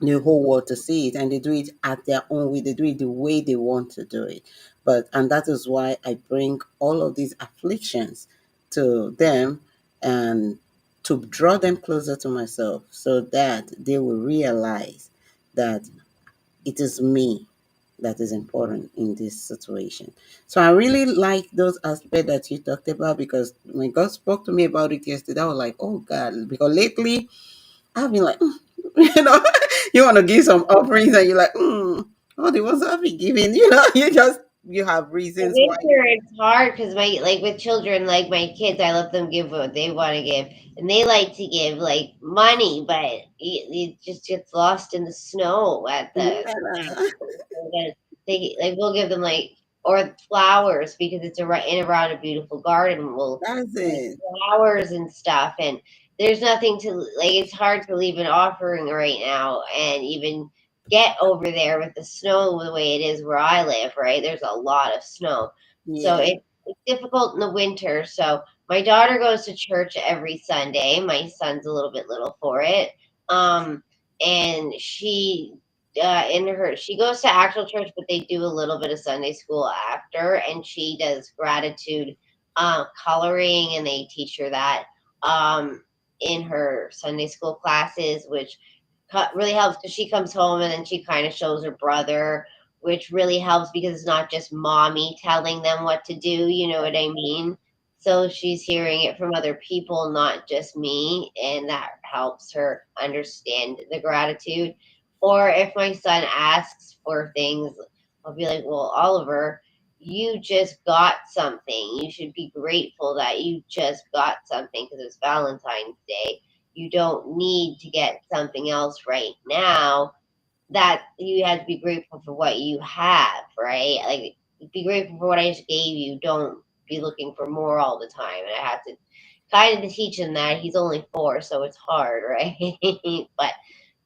S1: the whole world to see it, and they do it at their own way. They do it the way they want to do it. And that is why I bring all of these afflictions to them, and to draw them closer to myself so that they will realize that it is me that is important in this situation. So I really like those aspects that you talked about, because when God spoke to me about it yesterday, I was like, oh God, because lately I've been like, you know, you want to give some offerings and you're like, oh, the ones I've been giving, you have
S2: The
S1: reasons why you.
S2: winter, it's hard because my like with children, like my kids, I let them give what they want to give, and they like to give like money, but it just gets lost in the snow at the
S1: Yeah,
S2: they like we'll give them like or flowers because it's in around a beautiful garden. We'll
S1: that's
S2: like
S1: it.
S2: flowers and stuff, and there's nothing to like. It's hard to leave an offering right now, and even get over there with the snow the way it is where I live. Right, there's a lot of snow, so
S1: Yeah,
S2: it's difficult in the winter. So my daughter goes to church every Sunday. My son's a little bit little for it. Um, and she goes to actual church, but they do a little bit of Sunday school after, and she does gratitude coloring, and they teach her that in her Sunday school classes, which really helps because she comes home and then she kind of shows her brother, which really helps because it's not just mommy telling them what to do. You know what I mean? So she's hearing it from other people, not just me, and that helps her understand the gratitude. Or if my son asks for things, I'll be like, well, Oliver, you just got something. You should be grateful that you just got something because it's Valentine's Day. You don't need to get something else right now. That you have to be grateful for what you have, right? Like, be grateful for what I just gave you. Don't be looking for more all the time. And I have to kind of teach him that. He's only 4, so it's hard, right? But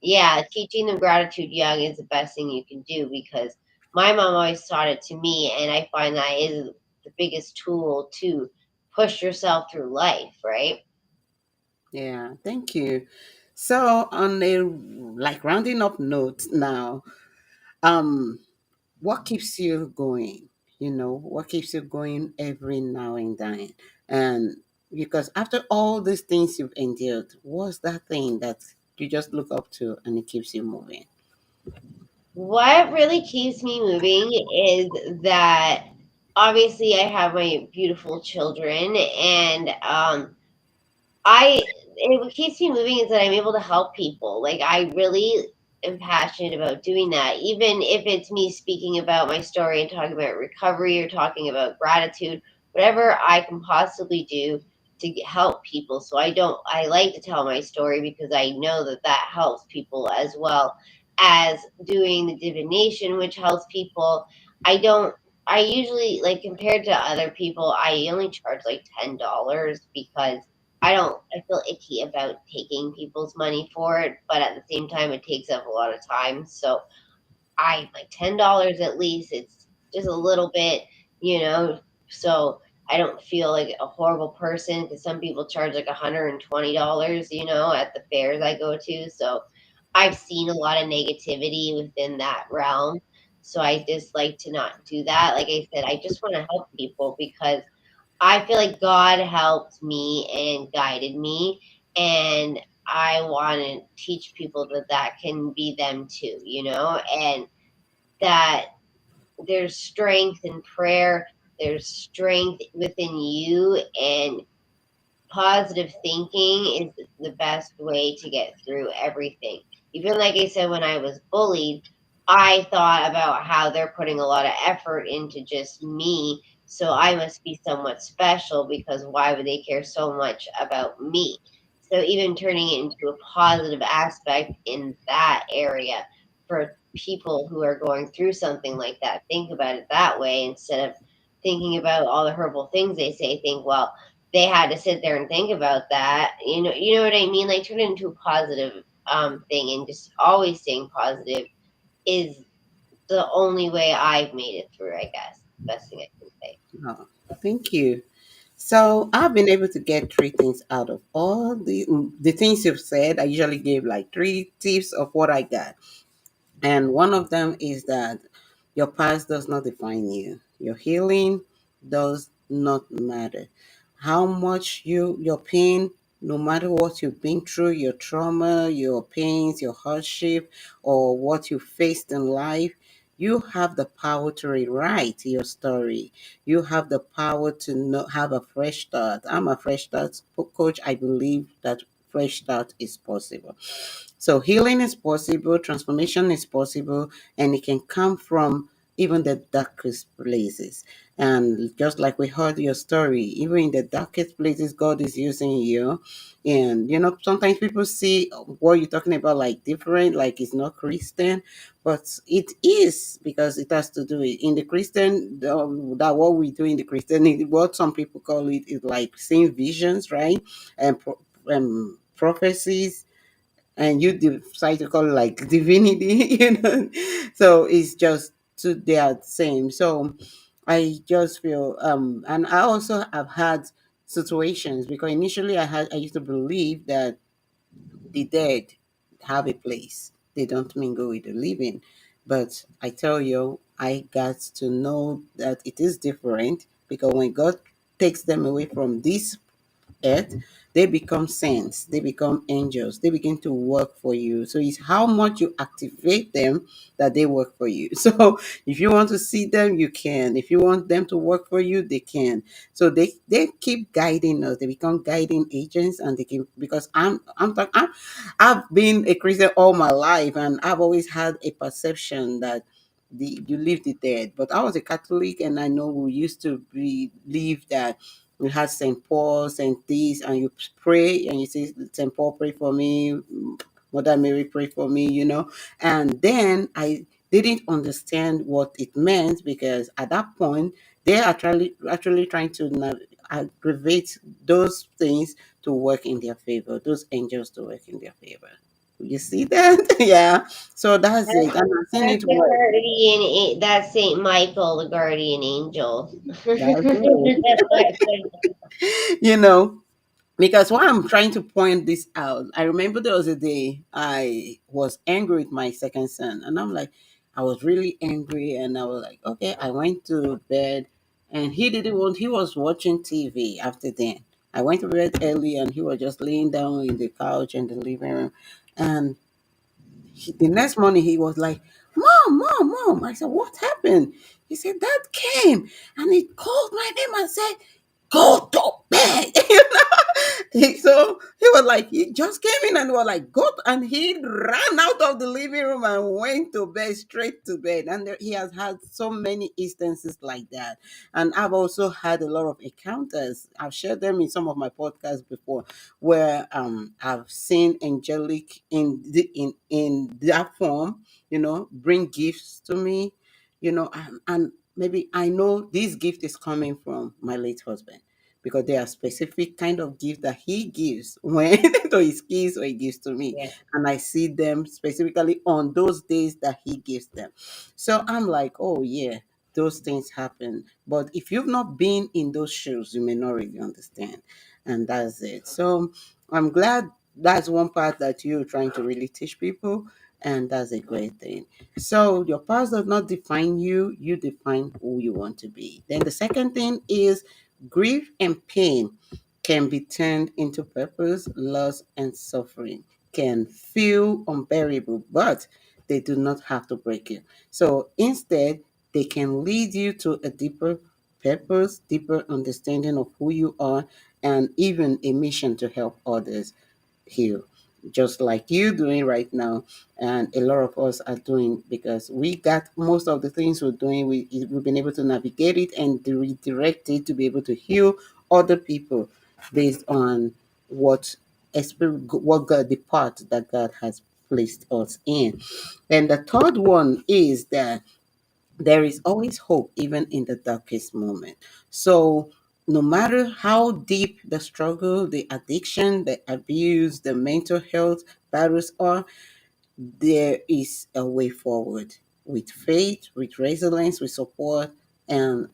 S2: yeah, teaching them gratitude young is the best thing you can do because my mom always taught it to me, and I find that is the biggest tool to push yourself through life, right?
S1: yeah. Thank you. So on a like rounding up note now, um, what keeps you going? What keeps you going every now and then? And because after all these things you've endured, what's that thing that you just look up to and it keeps you moving?
S2: What really keeps me moving is that obviously I have my beautiful children, and what keeps me moving is that I'm able to help people. Like I really am passionate about doing that, even if it's me speaking about my story and talking about recovery or talking about gratitude, whatever I can possibly do to help people. So I like to tell my story because I know that that helps people as well as doing the divination, which helps people. I don't. I usually like compared to other people. I only charge like $10 because I feel icky about taking people's money for it, but at the same time, it takes up a lot of time. So I like $10 at least. It's just a little bit, you know, so I don't feel like a horrible person because some people charge like $120, at the fairs I go to. So I've seen a lot of negativity within that realm. So I just like to not do that. Like I said, I just want to help people because I feel like God helped me and guided me. And I want to teach people that that can be them too, and that there's strength in prayer, there's strength within you, and positive thinking is the best way to get through everything. Even like I said, when I was bullied, I thought about how they're putting a lot of effort into just me, so I must be somewhat special because why would they care so much about me? So even turning it into a positive aspect in that area for people who are going through something like that, think about it that way instead of thinking about all the horrible things they say. Think, well, they had to sit there and think about that. You know what I mean? Like turn it into a positive thing, and just always staying positive is the only way I've made it through, I guess. Best thing I can say.
S1: Oh, thank you. So I've been able to get three things out of all the things you've said. I usually give like three tips of what I got. And one of them is that your past does not define you. Your healing does not matter. How much your pain, no matter what you've been through, your trauma, your pains, your hardship, or what you faced in life, you have the power to rewrite your story. You have the power to have a fresh start. I'm a fresh start coach. I believe that fresh start is possible. So healing is possible, transformation is possible, and it can come from even the darkest places. And just like we heard your story, even in the darkest places, God is using you. And sometimes people see what you're talking about like different, like it's not Christian, but it is because it has to do it in the Christian. That what we do in the Christian, what some people call it is like seeing visions, right? And prophecies, and you decide to call it like divinity, so it's just two, they are the same. So I just feel and I also have had situations because initially I used to believe that the dead have a place, they don't mingle with the living. But I tell you, I got to know that it is different because when God takes them away from this earth, they become saints, they become angels, they begin to work for you. So it's how much you activate them that they work for you. So if you want to see them, you can. If you want them to work for you, they can. So they keep guiding us. They become guiding agents, and they can, because I've been a Christian all my life, and I've always had a perception that you leave the dead. But I was a Catholic, and I know we used to believe that we had St. Paul, St. This, and you pray and you say, St. Paul, pray for me, Mother Mary, pray for me. And then I didn't understand what it meant because at that point, they are actually trying to aggravate those things to work in their favor, those angels to work in their favor. You see that? Yeah. So that's it. And I've seen
S2: That's
S1: it
S2: the
S1: work.
S2: guardian. That's Saint Michael, the guardian angel.
S1: That's it. you know, Because why I'm trying to point this out, I remember there was a day I was angry with my second son, and I was really angry, and I was like, okay, I went to bed, and he was watching TV after then. I went to bed early, and he was just laying down in the couch in the living room, and the next morning he was like, Mom, Mom, Mom. I said, what happened? He said, Dad came and he called my name and said, go to bed. So he was like, he just came in and was like, go. And he ran out of the living room and went to bed, straight to bed. And he has had so many instances like that. And I've also had a lot of encounters. I've shared them in some of my podcasts before, where I've seen angelic in that form, bring gifts to me, and maybe I know this gift is coming from my late husband. because there are specific kind of gift that he gives when to his kids or he gives to me.
S2: Yeah.
S1: And I see them specifically on those days that he gives them. So I'm like, oh yeah, those things happen. But if you've not been in those shoes, you may not really understand. And that's it. So I'm glad that's one part that you're trying to really teach people. And that's a great thing. So your past does not define you, you define who you want to be. Then the second thing is grief and pain can be turned into purpose, loss, and suffering can feel unbearable, but they do not have to break you. So instead, they can lead you to a deeper purpose, deeper understanding of who you are, and even a mission to help others heal, just like you doing right now, and a lot of us are doing, because we got most of the things we're doing, we've been able to navigate it and redirect it to be able to heal other people based on what what God, the part that God has placed us in. And the third one is that there is always hope even in the darkest moment. So no matter how deep the struggle, the addiction, the abuse, the mental health battles are, there is a way forward with faith, with resilience, with support, and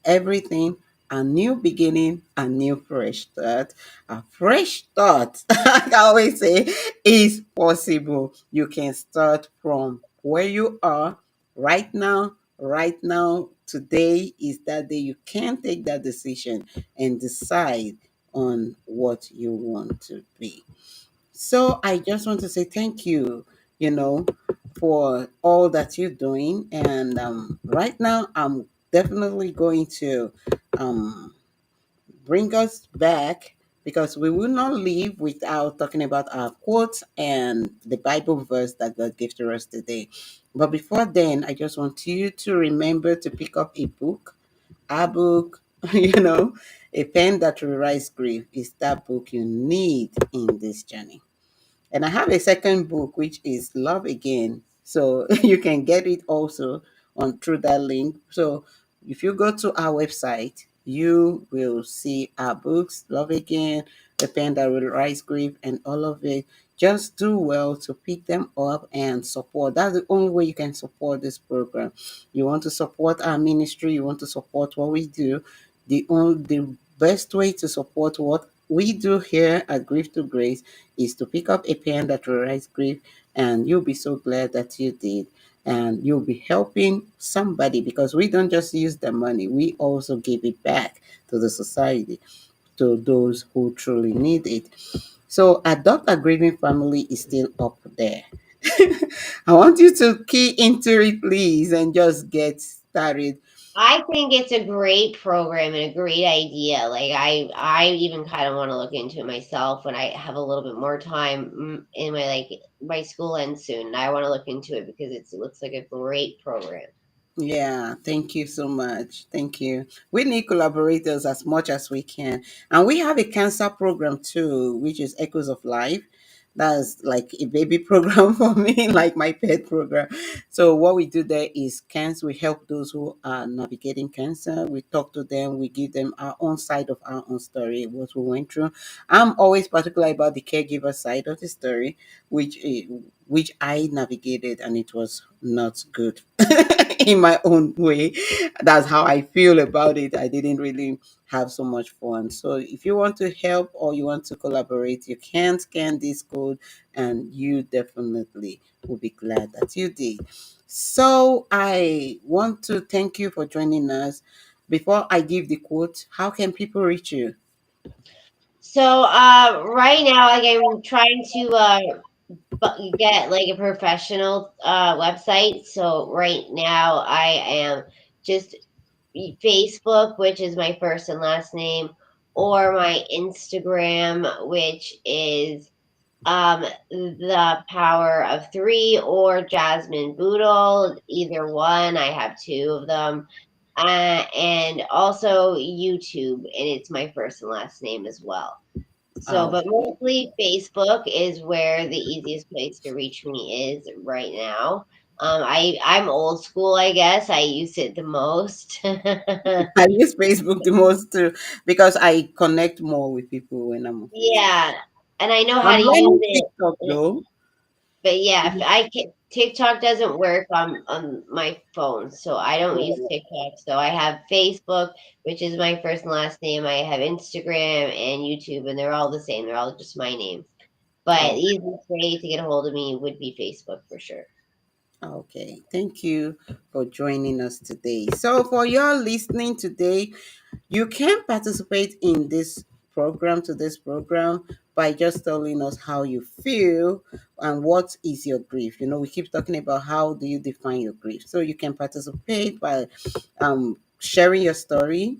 S1: everything. A new beginning, a new fresh start. A fresh start, I always say, is possible. You can start from where you are right now. Right now, today is that day you can take that decision and decide on what you want to be. So I just want to say thank you, you know, for all that you're doing. And right now, I'm definitely going to um, bring us back, because we will not leave without talking about our quotes and the Bible verse that God gave to us today. But before then, I just want you to remember to pick up a book, a pen that rewrites grief is that book you need in this journey. And I have a second book which is Love Again. So you can get it also on through that link. So if you go to our website, you will see our books, Love Again, The Pen That Will Rise Grief, and all of it. Just do well to pick them up and support. That's the only way you can support this program. You want to support our ministry, you want to support what we do. The best way to support what we do here at Grief2Grace is to pick up a pen that will write grief, and you'll be so glad that you did. And you'll be helping somebody, because we don't just use the money, we also give it back to the society, to those who truly need it. So, Adopt a Grieving Family is still up there. I want you to key into it, please, and just get started.
S2: I think it's a great program and a great idea. Like I even kind of want to look into it myself when I have a little bit more time in my my school ends soon. And I want to look into it because it looks like a great program.
S1: Yeah, thank you so much. Thank you. We need collaborators as much as we can. And we have a cancer program too, which is Echoes of Life. That's like a baby program for me, like my pet program. So what we do there is cancer. We help those who are navigating cancer. We talk to them. We give them our own side of our own story, what we went through. I'm always particular about the caregiver side of the story, which I navigated, and it was not good in my own way. That's how I feel about it. I didn't really have so much fun. So if you want to help or you want to collaborate, you can scan this code, and you definitely will be glad that you did. So I want to thank you for joining us. Before I give the quote, how can people reach you?
S2: So right now, like I'm trying to get like a professional website. So right now, I am just Facebook, which is my first and last name, or my Instagram, which is the Power of Three, or Jasmine Bootle. Either one. I have two of them. And also YouTube, and it's my first and last name as well. So,
S1: Oh,
S2: but mostly Facebook is where the easiest place to reach me is right now. I'm old school, I guess. I use it the most.
S1: I use Facebook the most too because I connect more with people when I'm on Facebook.
S2: Yeah, and I know how
S1: I'm
S2: to use
S1: learning
S2: it.
S1: TikTok though.
S2: But yeah, if TikTok doesn't work on my phone, so I don't use TikTok. So I have Facebook, which is my first and last name. I have Instagram and YouTube, and they're all the same. They're all just my name. But the
S1: Oh,
S2: easiest way to get a hold of me would be Facebook for sure.
S1: okay. Thank you for joining us today. So, for your listening today, you can participate in this program by just telling us how you feel and what is your grief. We keep talking about how do you define your grief. So you can participate by sharing your story.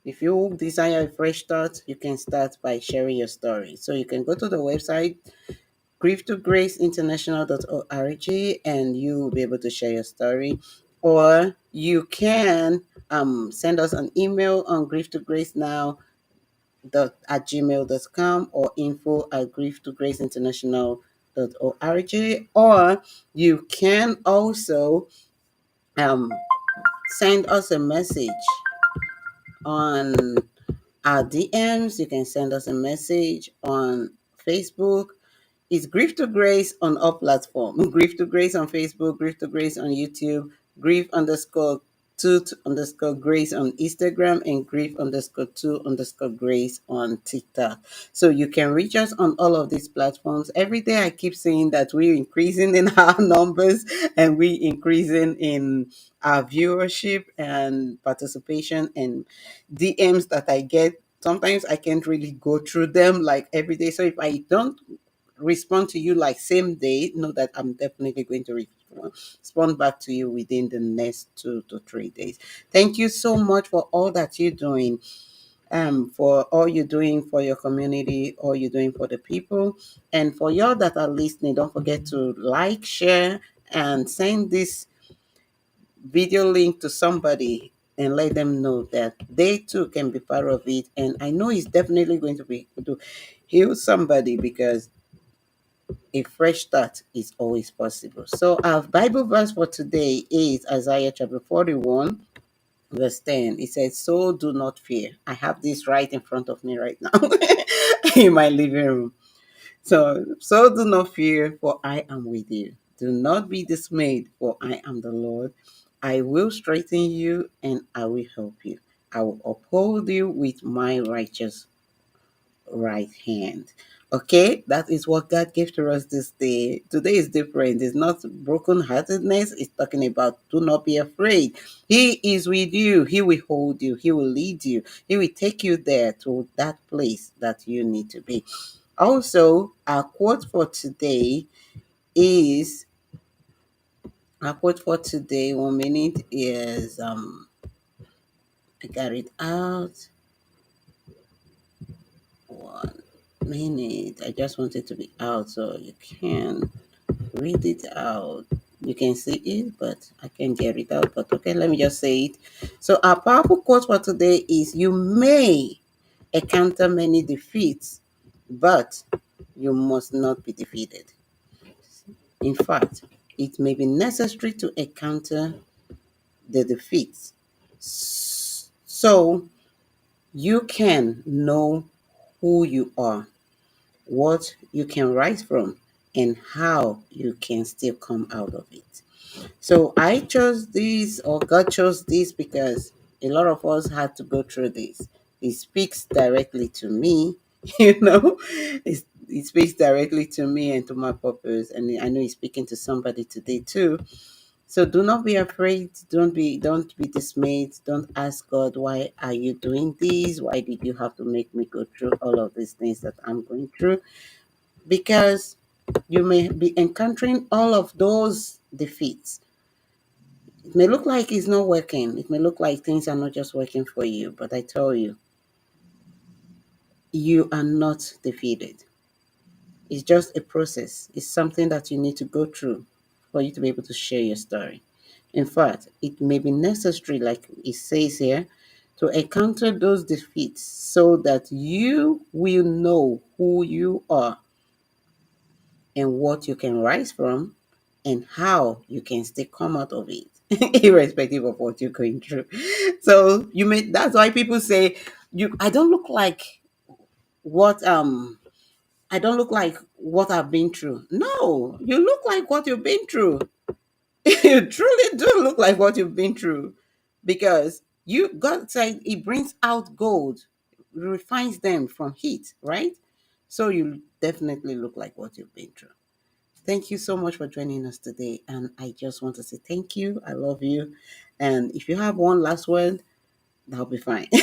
S1: If you desire a fresh start, you can start by sharing your story. So you can go to the website grief2graceinternational.org and you will be able to share your story. Or you can send us an email on grief2gracenow@gmail.com or info@grief2graceinternational.org. Or you can also um, send us a message on our DMs. You can send us a message on Facebook. It's Grief to Grace on all platform. Grief to Grace on Facebook, Grief to Grace on YouTube, Grief underscore tooth underscore Grace on Instagram, and Grief underscore two underscore Grace on TikTok. So you can reach us on all of these platforms. Every day I keep saying that we're increasing in our numbers and we increasing in our viewership and participation and DMs that I get. Sometimes I can't really go through them like every day. So if I don't respond to you like same day, know that I'm definitely going to respond back to you within the next 2 to 3 days. Thank you so much for all that you're doing. For all you're doing for your community, all you're doing for the people, and for y'all that are listening, don't forget to like, share, and send this video link to somebody and let them know that they too can be part of it. And I know it's definitely going to be to heal somebody because a fresh start is always possible. So our Bible verse for today is Isaiah chapter 41, verse 10. It says, "So do not fear." I have this right in front of me right now in my living room. So do not fear, for I am with you. Do not be dismayed, for I am the Lord. I will strengthen you and I will help you. I will uphold you with my righteous right hand. Okay, that is what God gave to us this day. Today is different. It's not brokenheartedness. It's talking about do not be afraid. He is with you. He will hold you. He will lead you. He will take you there to that place that you need to be. Also, is our quote for today. 1 minute is I got it out. 1 minute. I just want it to be out so you can read it out. You can see it, but I can't get it out. But okay, let me just say it. So our powerful quote for today is you may encounter many defeats, but you must not be defeated. In fact, it may be necessary to encounter the defeats so you can know who you are, what you can rise from, and how you can still come out of it. So I chose this, or God chose this, because a lot of us had to go through this. It speaks directly to me, it speaks directly to me and to my purpose. And I know He's speaking to somebody today too. So do not be afraid. Don't be dismayed. Don't ask God, why are you doing this? Why did you have to make me go through all of these things that I'm going through? Because you may be encountering all of those defeats. It may look like it's not working. It may look like things are not just working for you, but I tell you, you are not defeated. It's just a process. It's something that you need to go through for you to be able to share your story. In fact, it may be necessary, like it says here, to encounter those defeats so that you will know who you are and what you can rise from and how you can still come out of it, irrespective of what you're going through. So that's why people say, I don't look like what I don't look like what I've been through. No, you look like what you've been through. You truly do look like what you've been through, because God said it brings out gold, refines them from heat, right? So you definitely look like what you've been through. Thank you so much for joining us today. And I just want to say thank you. I love you. And if you have one last word, that'll be fine. Do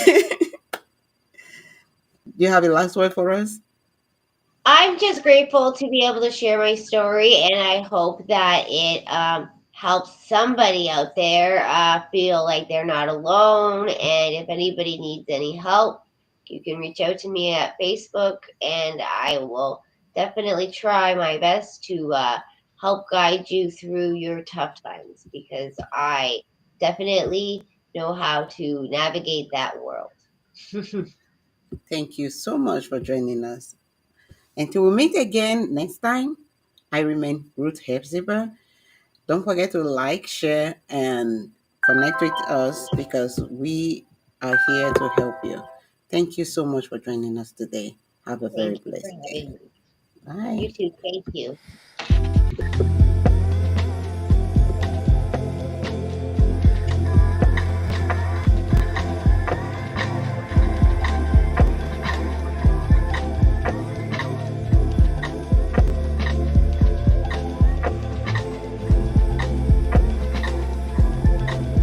S1: you have a last word for us?
S2: I'm just grateful to be able to share my story, and I hope that it helps somebody out there feel like they're not alone. And if anybody needs any help, you can reach out to me at Facebook, and I will definitely try my best to help guide you through your tough times, because I definitely know how to navigate that world.
S1: Thank you so much for joining us. Until we meet again next time, I remain Ruth Hephzibah. Don't forget to like, share, and connect with us, because we are here to help you. Thank you so much for joining us today. Have a very
S2: Thank you for
S1: blessed day.
S2: having me.
S1: Bye.
S2: You too. Thank you.